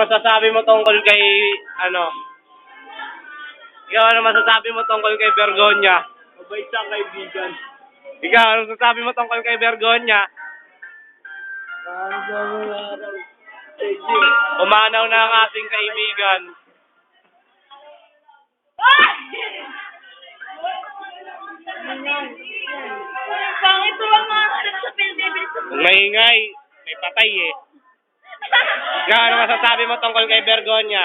masasabi mo tungkol kay, ano? Ikaw, ano masasabi mo tungkol kay Bergonya? Mabait siyang kaibigan. Ikaw, ano masasabi mo tungkol kay Bergonya? Umanaw na ang ating kaibigan. Pangit to ang mga anak sa Pilipinas. Kung maingay, may patay eh. Ikaw, ano masasabi mo tungkol kay Bergonya?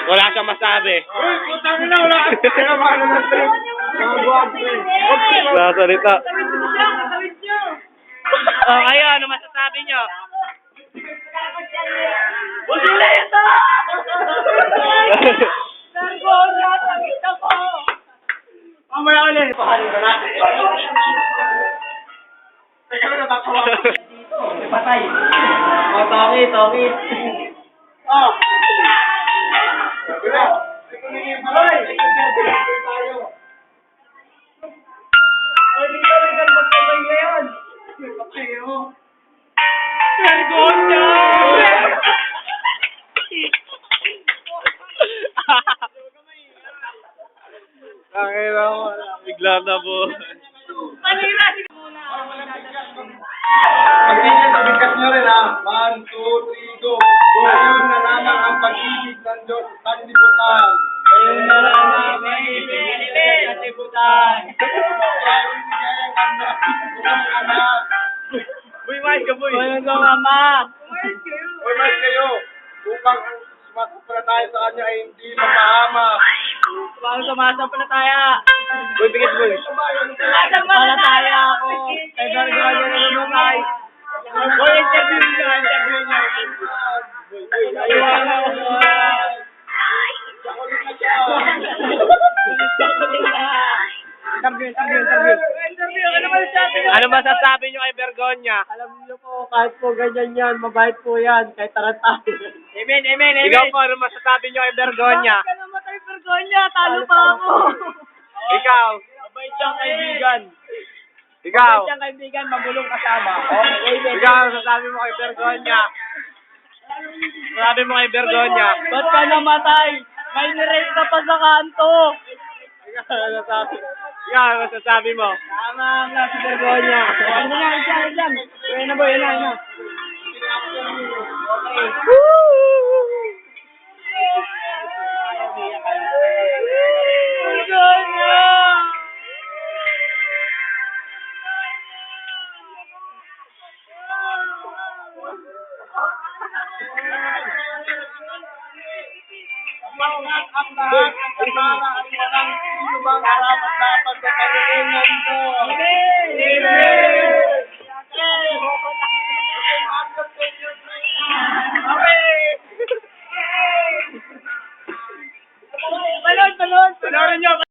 Wala siyang masabi. Uy, putang ina, wala ka sinamahan ng trip. Mga guwapo eh. Sasalita. Tawid mo siya, tawid niyo. Oh, kayo, ano masasabi nyo? Usula ito! Bergonya, tawid ako! Mamaya ulit. Pahalin ka natin. Teka na, natakawa ko. May patay. Oh, tangit. Oh. Bila. Ito na yung balay. Tayo. Ay, hindi ka rin magpapay ngayon. May patay ako. Bergonya! Nakira mo, bigla na po. Manira! Pagtingin sa bigkas nyo rin ha. 1, 2, 3, go. Ngayon na naman ang pag-ibig ng Diyos sa sanlibutan. Ngayon na naman ang pag-ibig ng sanlibutan. Kaya binigay ang anak. Uy, Mike, kaboy. Ngayon na mama. Uy, mas kayo. Upang ang sumasampalataya sa kanya ay hindi mapahamak. Bago sumasampalataya. Uy, bigit mo. Sumasampalataya ako. Kay Bergonya na lumay. Uy, interview niya. Ano masasabi nyo kay Bergonya? Alam niyo po, kahit po ganyan yan, mabait po yan, kahit tarantado. Amen. Ikaw po, ano masasabi nyo kay Bergonya? Bakit ka namatay, Bergonya? Talo pa ako. Ikaw, Mabait siyang kaibigan. ikaw, Mabait siyang kaibigan, magulong kasama. ikaw, ano masasabi mo kay Bergonya? Sabi mo kay Bergonya. Ba't ka namatay? May nirate ka pa sa kanto. Ikaw, ano masasabi mo? Tama nga si Bergonya. Ano na, isa. Yan na boy, yan na. Bergonya! Maungat ang lahat ng kasama at walang sino bang karapat dapat sa pag-iingan ko. Amen! Amen!